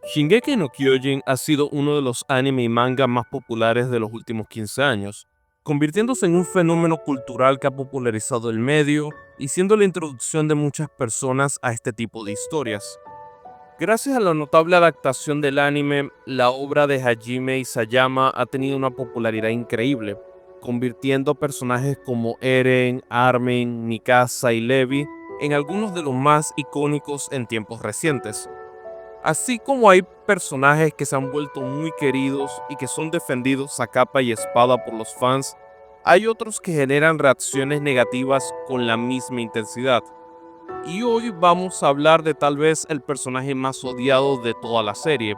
Shingeki no Kyojin ha sido uno de los anime y manga más populares de los últimos 15 años, convirtiéndose en un fenómeno cultural que ha popularizado el medio y siendo la introducción de muchas personas a este tipo de historias. Gracias a la notable adaptación del anime, la obra de Hajime Isayama ha tenido una popularidad increíble, convirtiendo personajes como Eren, Armin, Mikasa y Levi en algunos de los más icónicos en tiempos recientes. Así como hay personajes que se han vuelto muy queridos y que son defendidos a capa y espada por los fans, hay otros que generan reacciones negativas con la misma intensidad. Y hoy vamos a hablar de tal vez el personaje más odiado de toda la serie,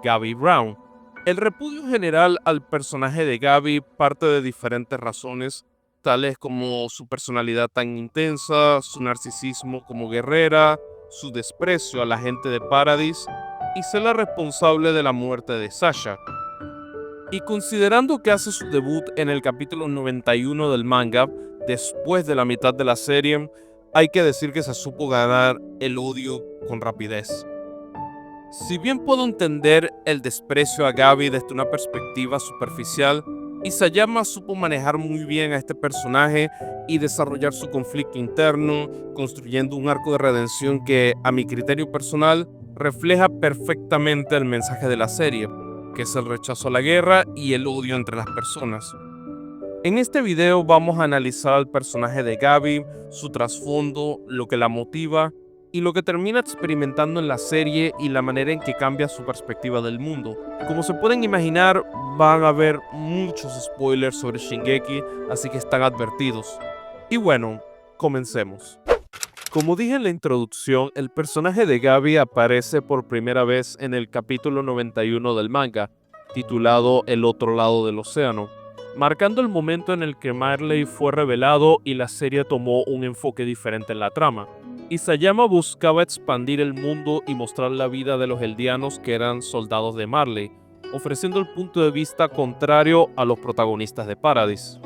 Gaby Brown. El repudio general al personaje de Gaby parte de diferentes razones, tales como su personalidad tan intensa, su narcisismo como guerrera, su desprecio a la gente de Paradise y ser la responsable de la muerte de Sasha. Y considerando que hace su debut en el capítulo 91 del manga, después de la mitad de la serie, hay que decir que se supo ganar el odio con rapidez. Si bien puedo entender el desprecio a Gaby desde una perspectiva superficial, Isayama supo manejar muy bien a este personaje y desarrollar su conflicto interno, construyendo un arco de redención que, a mi criterio personal, refleja perfectamente el mensaje de la serie, que es el rechazo a la guerra y el odio entre las personas. En este video vamos a analizar al personaje de Gaby, su trasfondo, lo que la motiva y lo que termina experimentando en la serie y la manera en que cambia su perspectiva del mundo. Como se pueden imaginar, van a haber muchos spoilers sobre Shingeki, así que están advertidos. Y bueno, comencemos. Como dije en la introducción, el personaje de Gaby aparece por primera vez en el capítulo 91 del manga, titulado El otro lado del océano, marcando el momento en el que Marley fue revelado y la serie tomó un enfoque diferente en la trama. Isayama buscaba expandir el mundo y mostrar la vida de los eldianos que eran soldados de Marley, ofreciendo el punto de vista contrario a los protagonistas de Paradise.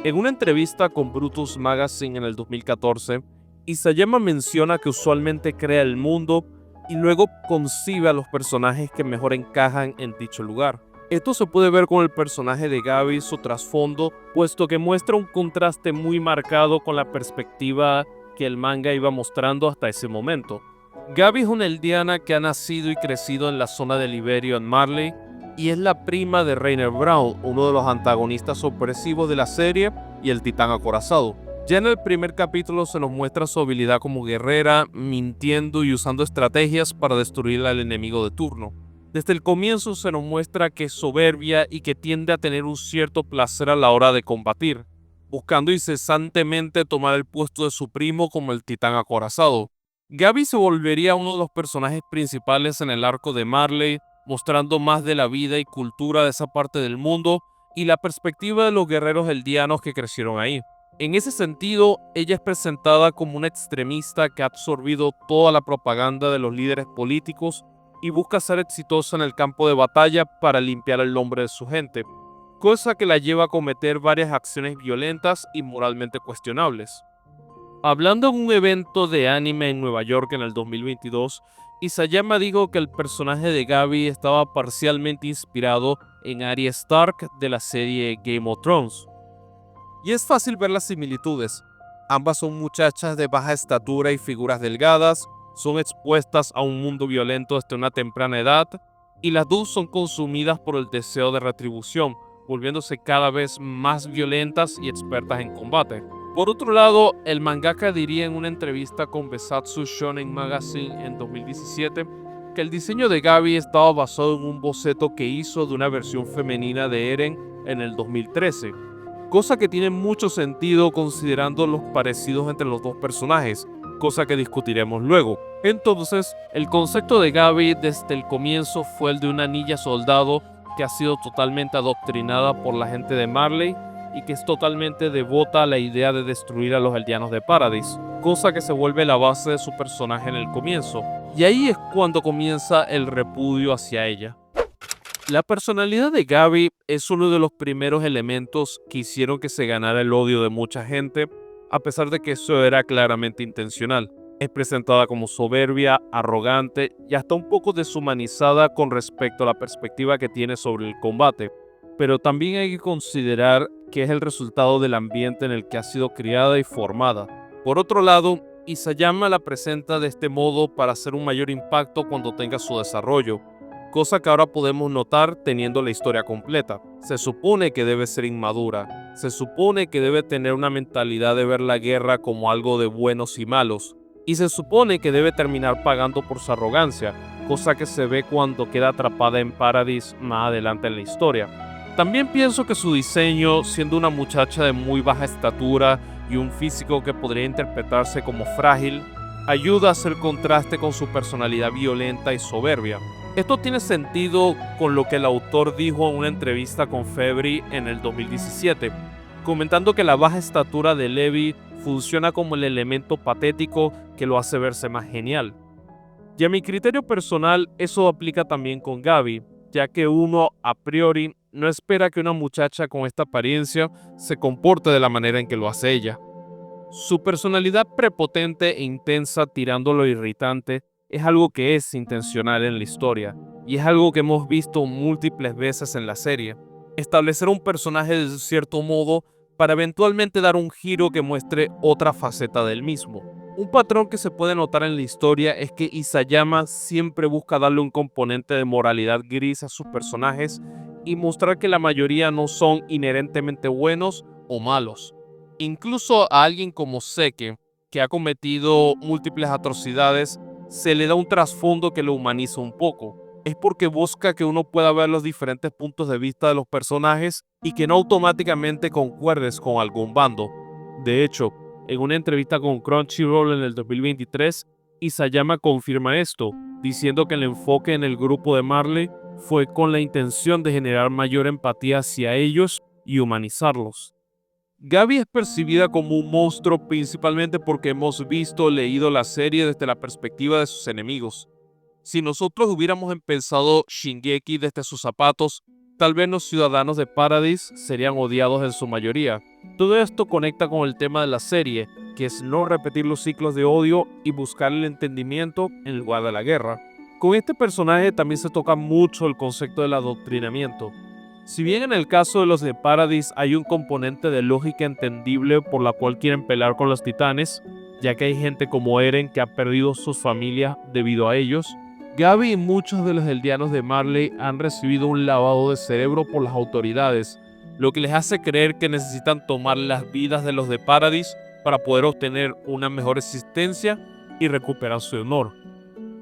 En una entrevista con Brutus Magazine en el 2014, Isayama menciona que usualmente crea el mundo y luego concibe a los personajes que mejor encajan en dicho lugar. Esto se puede ver con el personaje de Gaby y su trasfondo, puesto que muestra un contraste muy marcado con la perspectiva que el manga iba mostrando hasta ese momento. Gaby es una eldiana que ha nacido y crecido en la zona de Liberio en Marley y es la prima de Rainer Brown, uno de los antagonistas opresivos de la serie y el titán acorazado. Ya en el primer capítulo se nos muestra su habilidad como guerrera, mintiendo y usando estrategias para destruir al enemigo de turno. Desde el comienzo se nos muestra que es soberbia y que tiende a tener un cierto placer a la hora de combatir, buscando incesantemente tomar el puesto de su primo como el titán acorazado. Gaby se volvería uno de los personajes principales en el arco de Marley, mostrando más de la vida y cultura de esa parte del mundo y la perspectiva de los guerreros eldianos que crecieron ahí. En ese sentido, ella es presentada como una extremista que ha absorbido toda la propaganda de los líderes políticos y busca ser exitosa en el campo de batalla para limpiar el nombre de su gente, cosa que la lleva a cometer varias acciones violentas y moralmente cuestionables. Hablando en un evento de anime en Nueva York en el 2022, Isayama dijo que el personaje de Gaby estaba parcialmente inspirado en Arya Stark de la serie Game of Thrones. Y es fácil ver las similitudes. Ambas son muchachas de baja estatura y figuras delgadas, son expuestas a un mundo violento desde una temprana edad, y las dos son consumidas por el deseo de retribución, volviéndose cada vez más violentas y expertas en combate. Por otro lado, el mangaka diría en una entrevista con Besatsu Shonen Magazine en 2017 que el diseño de Gaby estaba basado en un boceto que hizo de una versión femenina de Eren en el 2013. Cosa que tiene mucho sentido considerando los parecidos entre los dos personajes, cosa que discutiremos luego. Entonces, el concepto de Gaby desde el comienzo fue el de una niña soldado que ha sido totalmente adoctrinada por la gente de Marley y que es totalmente devota a la idea de destruir a los eldianos de Paradise, cosa que se vuelve la base de su personaje en el comienzo. Y ahí es cuando comienza el repudio hacia ella. La personalidad de Gaby es uno de los primeros elementos que hicieron que se ganara el odio de mucha gente, a pesar de que eso era claramente intencional. Es presentada como soberbia, arrogante y hasta un poco deshumanizada con respecto a la perspectiva que tiene sobre el combate. Pero también hay que considerar que es el resultado del ambiente en el que ha sido criada y formada. Por otro lado, Isayama la presenta de este modo para hacer un mayor impacto cuando tenga su desarrollo, cosa que ahora podemos notar teniendo la historia completa. Se supone que debe ser inmadura, se supone que debe tener una mentalidad de ver la guerra como algo de buenos y malos, y se supone que debe terminar pagando por su arrogancia, cosa que se ve cuando queda atrapada en Paradise más adelante en la historia. También pienso que su diseño, siendo una muchacha de muy baja estatura y un físico que podría interpretarse como frágil, ayuda a hacer contraste con su personalidad violenta y soberbia. Esto tiene sentido con lo que el autor dijo en una entrevista con Febri en el 2017, comentando que la baja estatura de Levi funciona como el elemento patético que lo hace verse más genial. Y a mi criterio personal, eso aplica también con Gabi, ya que uno, a priori, no espera que una muchacha con esta apariencia se comporte de la manera en que lo hace ella. Su personalidad prepotente e intensa tirando lo irritante es algo que es intencional en la historia, y es algo que hemos visto múltiples veces en la serie. Establecer un personaje de cierto modo para eventualmente dar un giro que muestre otra faceta del mismo. Un patrón que se puede notar en la historia es que Isayama siempre busca darle un componente de moralidad gris a sus personajes y mostrar que la mayoría no son inherentemente buenos o malos. Incluso a alguien como Seke, que ha cometido múltiples atrocidades, se le da un trasfondo que lo humaniza un poco. Es porque busca que uno pueda ver los diferentes puntos de vista de los personajes y que no automáticamente concuerdes con algún bando. De hecho, en una entrevista con Crunchyroll en el 2023, Isayama confirma esto, diciendo que el enfoque en el grupo de Marley fue con la intención de generar mayor empatía hacia ellos y humanizarlos. Gabi es percibida como un monstruo principalmente porque hemos visto o leído la serie desde la perspectiva de sus enemigos. Si nosotros hubiéramos empezado Shingeki desde sus zapatos, tal vez los ciudadanos de Paradise serían odiados en su mayoría. Todo esto conecta con el tema de la serie, que es no repetir los ciclos de odio y buscar el entendimiento en lugar de la guerra. Con este personaje también se toca mucho el concepto del adoctrinamiento. Si bien en el caso de los de Paradise hay un componente de lógica entendible por la cual quieren pelear con los titanes, ya que hay gente como Eren que ha perdido sus familias debido a ellos, Gabi y muchos de los eldianos de Marley han recibido un lavado de cerebro por las autoridades, lo que les hace creer que necesitan tomar las vidas de los de Paradise para poder obtener una mejor existencia y recuperar su honor.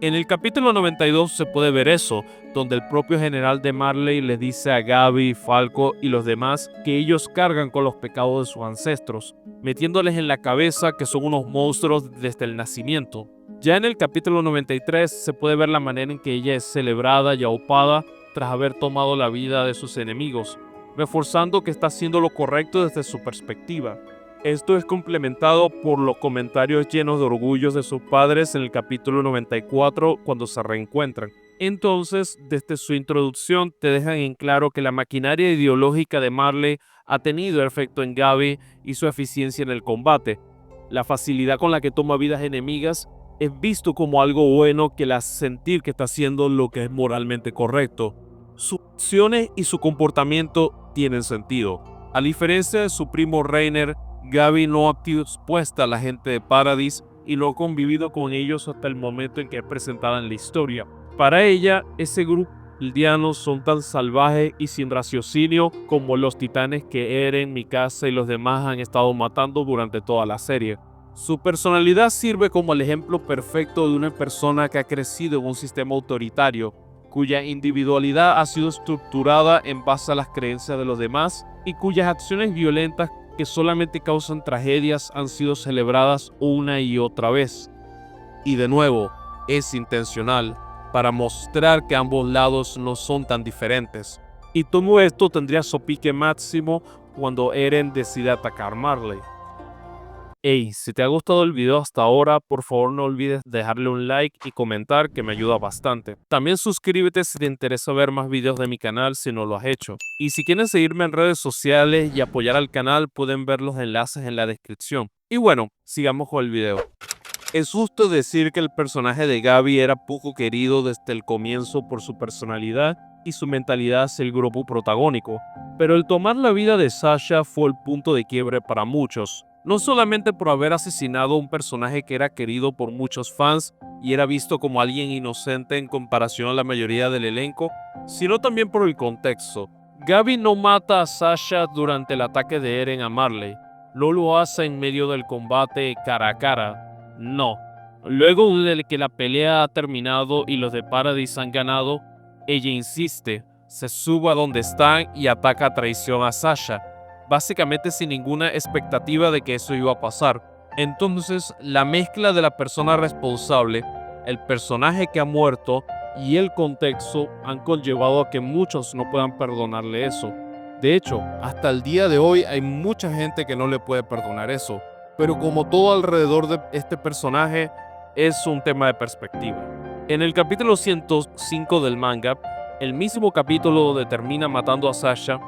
En el capítulo 92 se puede ver eso, donde el propio general de Marley les dice a Gabi, Falco y los demás que ellos cargan con los pecados de sus ancestros, metiéndoles en la cabeza que son unos monstruos desde el nacimiento. Ya en el capítulo 93 se puede ver la manera en que ella es celebrada y aupada tras haber tomado la vida de sus enemigos, reforzando que está haciendo lo correcto desde su perspectiva. Esto es complementado por los comentarios llenos de orgullos de sus padres en el capítulo 94 cuando se reencuentran. Entonces, desde su introducción te dejan en claro que la maquinaria ideológica de Marley ha tenido efecto en Gabi y su eficiencia en el combate. La facilidad con la que toma vidas enemigas es visto como algo bueno que la hace sentir que está haciendo lo que es moralmente correcto. Sus acciones y su comportamiento tienen sentido. A diferencia de su primo Reiner, Gabi no ha sido expuesta a la gente de Paradise y no ha convivido con ellos hasta el momento en que es presentada en la historia. Para ella, ese grupo de aldeanos son tan salvajes y sin raciocinio como los titanes que Eren, Mikasa y los demás han estado matando durante toda la serie. Su personalidad sirve como el ejemplo perfecto de una persona que ha crecido en un sistema autoritario, cuya individualidad ha sido estructurada en base a las creencias de los demás y cuyas acciones violentas que solamente causan tragedias han sido celebradas una y otra vez. Y de nuevo, es intencional, para mostrar que ambos lados no son tan diferentes. Y todo esto tendría su pique máximo cuando Eren decide atacar Marley. Hey, si te ha gustado el video hasta ahora, por favor no olvides dejarle un like y comentar, que me ayuda bastante. También suscríbete si te interesa ver más videos de mi canal si no lo has hecho. Y si quieren seguirme en redes sociales y apoyar al canal, pueden ver los enlaces en la descripción. Y bueno, sigamos con el video. Es justo decir que el personaje de Gabi era poco querido desde el comienzo por su personalidad y su mentalidad hacia el grupo protagónico, pero el tomar la vida de Sasha fue el punto de quiebre para muchos, no solamente por haber asesinado a un personaje que era querido por muchos fans y era visto como alguien inocente en comparación a la mayoría del elenco, sino también por el contexto. Gabi no mata a Sasha durante el ataque de Eren a Marley, no lo hace en medio del combate cara a cara. No. Luego de que la pelea ha terminado y los de Paradis han ganado, ella insiste, se sube a donde están y ataca a traición a Sasha, básicamente sin ninguna expectativa de que eso iba a pasar. Entonces, la mezcla de la persona responsable, el personaje que ha muerto y el contexto han conllevado a que muchos no puedan perdonarle eso. De hecho, hasta el día de hoy hay mucha gente que no le puede perdonar eso. Pero como todo alrededor de este personaje, es un tema de perspectiva. En el capítulo 105 del manga, el mismo capítulo donde termina matando a Sasha,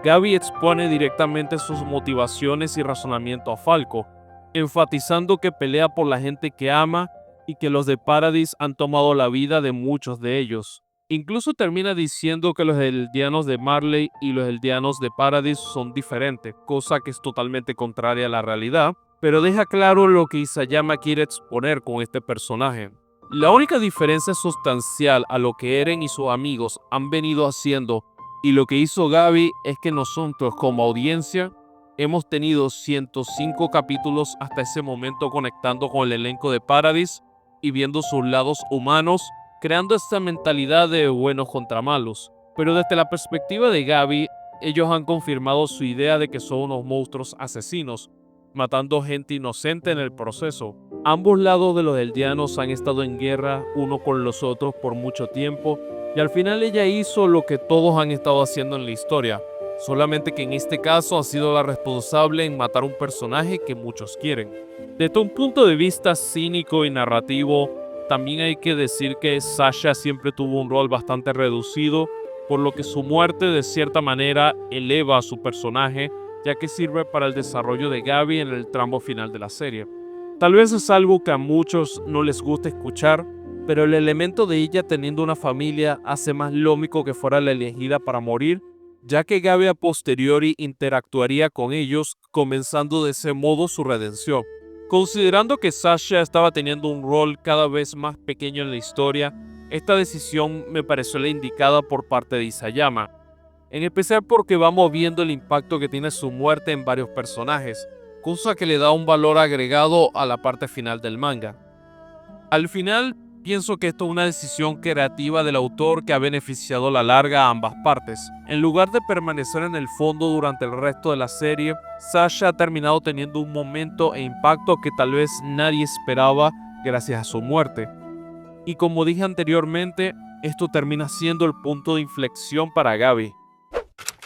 Gabi expone directamente sus motivaciones y razonamiento a Falco, enfatizando que pelea por la gente que ama y que los de Paradis han tomado la vida de muchos de ellos. Incluso termina diciendo que los eldianos de Marley y los eldianos de Paradis son diferentes, cosa que es totalmente contraria a la realidad, pero deja claro lo que Isayama quiere exponer con este personaje. La única diferencia sustancial a lo que Eren y sus amigos han venido haciendo y lo que hizo Gabi es que nosotros como audiencia hemos tenido 105 capítulos hasta ese momento conectando con el elenco de Paradis y viendo sus lados humanos, creando esta mentalidad de buenos contra malos. Pero desde la perspectiva de Gabi, ellos han confirmado su idea de que son unos monstruos asesinos, matando gente inocente en el proceso. Ambos lados de los eldianos han estado en guerra uno con los otros por mucho tiempo, y al final ella hizo lo que todos han estado haciendo en la historia, solamente que en este caso ha sido la responsable en matar un personaje que muchos quieren. Desde un punto de vista cínico y narrativo, también hay que decir que Sasha siempre tuvo un rol bastante reducido, por lo que su muerte de cierta manera eleva a su personaje, ya que sirve para el desarrollo de Gabi en el tramo final de la serie. Tal vez es algo que a muchos no les gusta escuchar, pero el elemento de ella teniendo una familia hace más lógico que fuera la elegida para morir, ya que Gabi a posteriori interactuaría con ellos, comenzando de ese modo su redención. Considerando que Sasha estaba teniendo un rol cada vez más pequeño en la historia, esta decisión me pareció la indicada por parte de Isayama, en especial porque vamos viendo el impacto que tiene su muerte en varios personajes, cosa que le da un valor agregado a la parte final del manga. Al final, pienso que esto es una decisión creativa del autor que ha beneficiado a la larga a ambas partes. En lugar de permanecer en el fondo durante el resto de la serie, Sasha ha terminado teniendo un momento e impacto que tal vez nadie esperaba gracias a su muerte. Y como dije anteriormente, esto termina siendo el punto de inflexión para Gabi.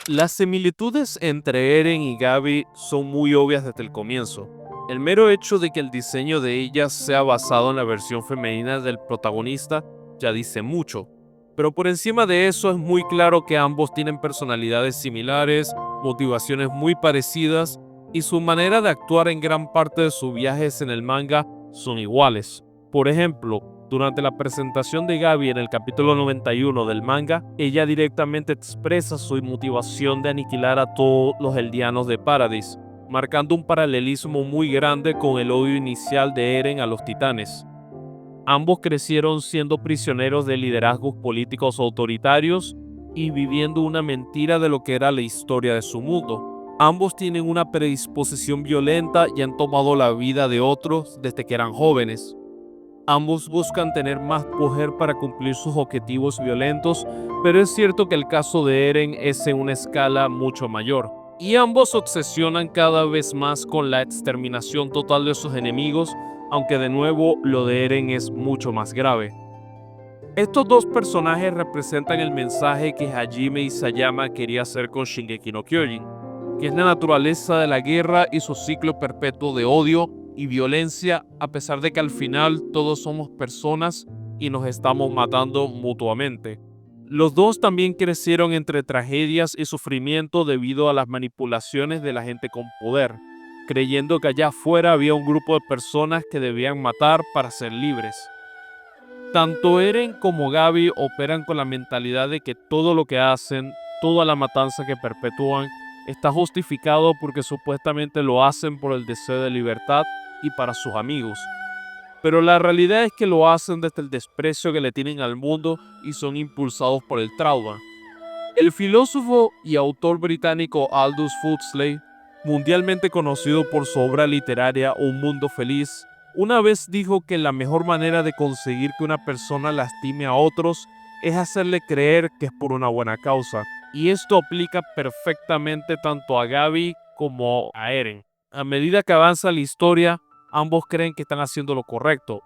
Las similitudes entre Eren y Gabi son muy obvias desde el comienzo. El mero hecho de que el diseño de ella sea basado en la versión femenina del protagonista ya dice mucho. Pero por encima de eso es muy claro que ambos tienen personalidades similares, motivaciones muy parecidas y su manera de actuar en gran parte de sus viajes en el manga son iguales. Por ejemplo, durante la presentación de Gabi en el capítulo 91 del manga, ella directamente expresa su motivación de aniquilar a todos los eldianos de Paradis, marcando un paralelismo muy grande con el odio inicial de Eren a los titanes. Ambos crecieron siendo prisioneros de liderazgos políticos autoritarios y viviendo una mentira de lo que era la historia de su mundo. Ambos tienen una predisposición violenta y han tomado la vida de otros desde que eran jóvenes. Ambos buscan tener más poder para cumplir sus objetivos violentos, pero es cierto que el caso de Eren es en una escala mucho mayor. Y ambos se obsesionan cada vez más con la exterminación total de sus enemigos, aunque de nuevo lo de Eren es mucho más grave. Estos dos personajes representan el mensaje que Hajime Isayama quería hacer con Shingeki no Kyojin, que es la naturaleza de la guerra y su ciclo perpetuo de odio y violencia, a pesar de que al final todos somos personas y nos estamos matando mutuamente. Los dos también crecieron entre tragedias y sufrimiento debido a las manipulaciones de la gente con poder. creyendo que allá afuera había un grupo de personas que debían matar para ser libres. Tanto Eren como Gabi operan con la mentalidad de que todo lo que hacen, toda la matanza que perpetúan, está justificado porque supuestamente lo hacen por el deseo de libertad y para sus amigos. Pero la realidad es que lo hacen desde el desprecio que le tienen al mundo y son impulsados por el trauma. El filósofo y autor británico Aldous Huxley, mundialmente conocido por su obra literaria Un Mundo Feliz, una vez dijo que la mejor manera de conseguir que una persona lastime a otros es hacerle creer que es por una buena causa. Y esto aplica perfectamente tanto a Gabi como a Eren. A medida que avanza la historia, ambos creen que están haciendo lo correcto.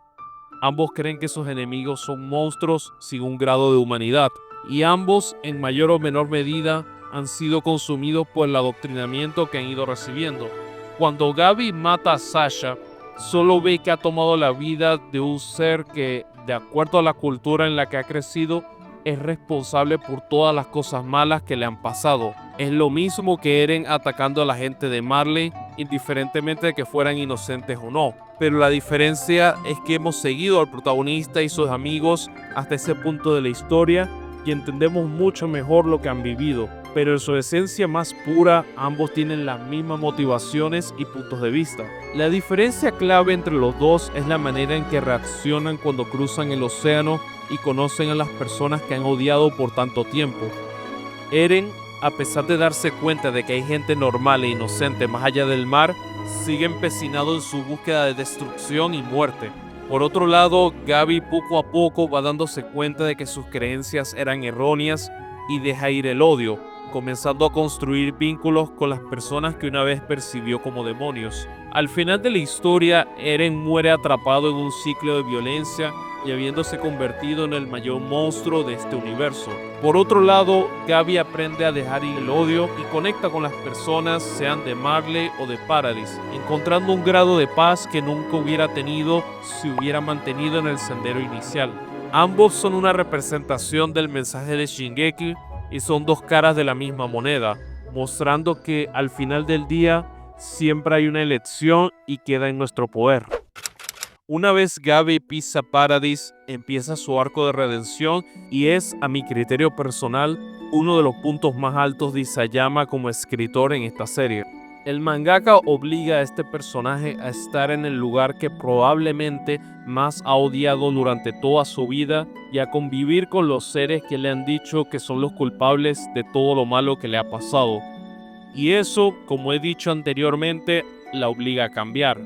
Ambos creen que sus enemigos son monstruos sin un grado de humanidad. Y ambos, en mayor o menor medida, han sido consumidos por el adoctrinamiento que han ido recibiendo. Cuando Gabi mata a Sasha, solo ve que ha tomado la vida de un ser que, de acuerdo a la cultura en la que ha crecido, es responsable por todas las cosas malas que le han pasado. Es lo mismo que Eren atacando a la gente de Marley, indiferentemente de que fueran inocentes o no. Pero la diferencia es que hemos seguido al protagonista y sus amigos hasta ese punto de la historia y entendemos mucho mejor lo que han vivido. Pero en su esencia más pura, ambos tienen las mismas motivaciones y puntos de vista. La diferencia clave entre los dos es la manera en que reaccionan cuando cruzan el océano y conocen a las personas que han odiado por tanto tiempo. Eren, a pesar de darse cuenta de que hay gente normal e inocente más allá del mar, sigue empecinado en su búsqueda de destrucción y muerte. Por otro lado, Gabi poco a poco va dándose cuenta de que sus creencias eran erróneas y deja ir el odio, comenzando a construir vínculos con las personas que una vez percibió como demonios. Al final de la historia, Eren muere atrapado en un ciclo de violencia y habiéndose convertido en el mayor monstruo de este universo. Por otro lado, Gabi aprende a dejar ir el odio y conecta con las personas, sean de Marley o de Paradis, encontrando un grado de paz que nunca hubiera tenido si hubiera mantenido en el sendero inicial. Ambos son una representación del mensaje de Shingeki y son dos caras de la misma moneda, mostrando que al final del día siempre hay una elección y queda en nuestro poder. Una vez Gabi pisa Paradis, empieza su arco de redención y es, a mi criterio personal, uno de los puntos más altos de Isayama como escritor en esta serie. El mangaka obliga a este personaje a estar en el lugar que probablemente más ha odiado durante toda su vida y a convivir con los seres que le han dicho que son los culpables de todo lo malo que le ha pasado. Y eso, como he dicho anteriormente, la obliga a cambiar.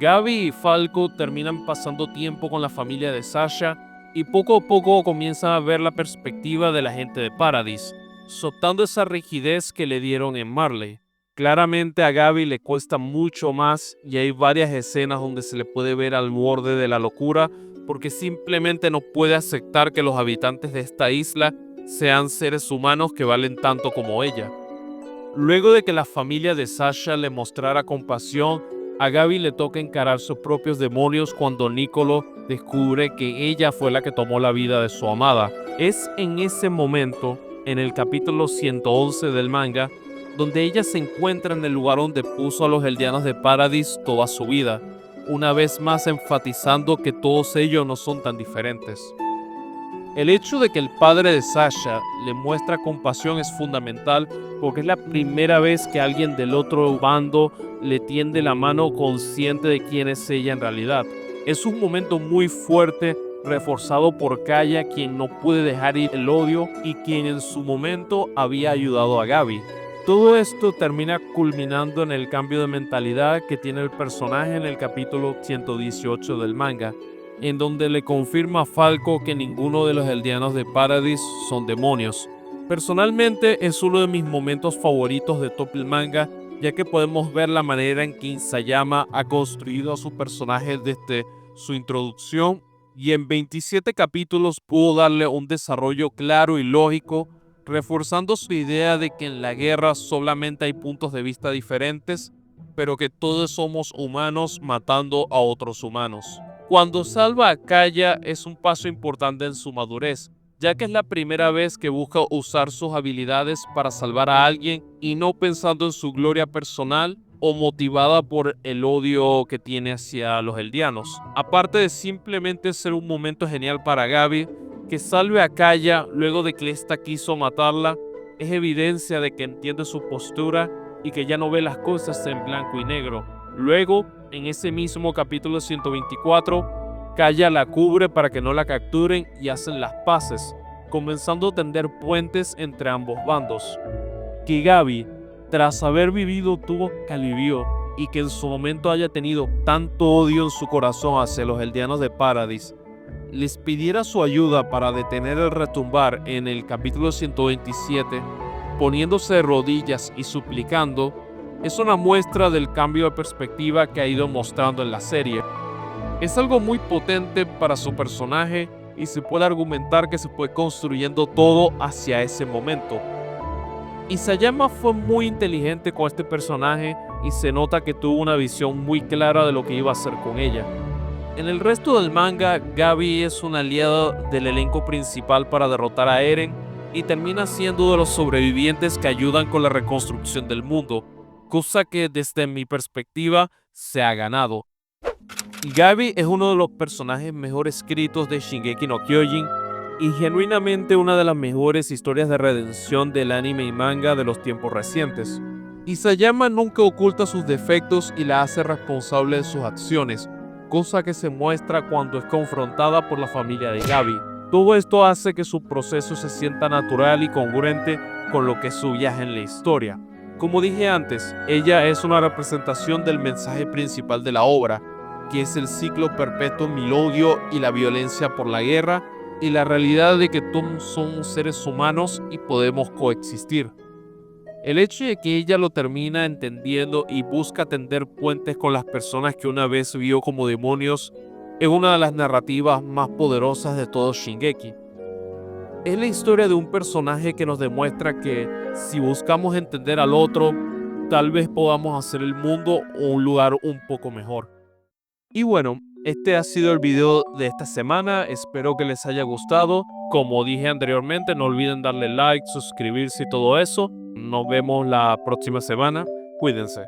Gabi y Falco terminan pasando tiempo con la familia de Sasha y poco a poco comienzan a ver la perspectiva de la gente de Paradis, soltando esa rigidez que le dieron en Marley. Claramente a Gabi le cuesta mucho más y hay varias escenas donde se le puede ver al borde de la locura porque simplemente no puede aceptar que los habitantes de esta isla sean seres humanos que valen tanto como ella. Luego de que la familia de Sasha le mostrara compasión, a Gabi le toca encarar sus propios demonios cuando Niccolo descubre que ella fue la que tomó la vida de su amada. Es en ese momento, en el capítulo 111 del manga, donde ella se encuentra en el lugar donde puso a los Eldianos de Paradis toda su vida, una vez más enfatizando que todos ellos no son tan diferentes. El hecho de que el padre de Sasha le muestra compasión es fundamental porque es la primera vez que alguien del otro bando le tiende la mano consciente de quién es ella en realidad. Es un momento muy fuerte, reforzado por Kaya, quien no puede dejar ir el odio y quien en su momento había ayudado a Gabi. Todo esto termina culminando en el cambio de mentalidad que tiene el personaje en el capítulo 118 del manga, en donde le confirma a Falco que ninguno de los Eldianos de Paradis son demonios. Personalmente es uno de mis momentos favoritos de todo el manga, ya que podemos ver la manera en que Isayama ha construido a su personaje desde su introducción y en 27 capítulos pudo darle un desarrollo claro y lógico, reforzando su idea de que en la guerra solamente hay puntos de vista diferentes, pero que todos somos humanos matando a otros humanos. Cuando salva a Kaya es un paso importante en su madurez, ya que es la primera vez que busca usar sus habilidades para salvar a alguien y no pensando en su gloria personal o motivada por el odio que tiene hacia los eldianos. Aparte de simplemente ser un momento genial para Gabi, que salve a Kaya luego de que ésta quiso matarla, es evidencia de que entiende su postura y que ya no ve las cosas en blanco y negro. Luego, en ese mismo capítulo 124, Kaya la cubre para que no la capturen y hacen las paces, comenzando a tender puentes entre ambos bandos. Que Gabi, tras haber vivido tuvo que alivio y que en su momento haya tenido tanto odio en su corazón hacia los eldianos de Paradis, les pidiera su ayuda para detener el retumbar en el capítulo 127, poniéndose de rodillas y suplicando, es una muestra del cambio de perspectiva que ha ido mostrando en la serie. Es algo muy potente para su personaje y se puede argumentar que se fue construyendo todo hacia ese momento. Isayama fue muy inteligente con este personaje y se nota que tuvo una visión muy clara de lo que iba a hacer con ella. En el resto del manga, Gabi es un aliado del elenco principal para derrotar a Eren y termina siendo de los sobrevivientes que ayudan con la reconstrucción del mundo, cosa que desde mi perspectiva se ha ganado. Gabi es uno de los personajes mejor escritos de Shingeki no Kyojin y genuinamente una de las mejores historias de redención del anime y manga de los tiempos recientes. Isayama nunca oculta sus defectos y la hace responsable de sus acciones, cosa que se muestra cuando es confrontada por la familia de Gabi. Todo esto hace que su proceso se sienta natural y congruente con lo que es su viaje en la historia. Como dije antes, ella es una representación del mensaje principal de la obra, que es el ciclo perpetuo del odio y la violencia por la guerra, y la realidad de que todos somos seres humanos y podemos coexistir. El hecho de que ella lo termina entendiendo y busca tender puentes con las personas que una vez vio como demonios es una de las narrativas más poderosas de todo Shingeki. Es la historia de un personaje que nos demuestra que si buscamos entender al otro, tal vez podamos hacer el mundo un lugar un poco mejor. Y bueno, este ha sido el video de esta semana, espero que les haya gustado. Como dije anteriormente, no olviden darle like, suscribirse y todo eso. Nos vemos la próxima semana, cuídense.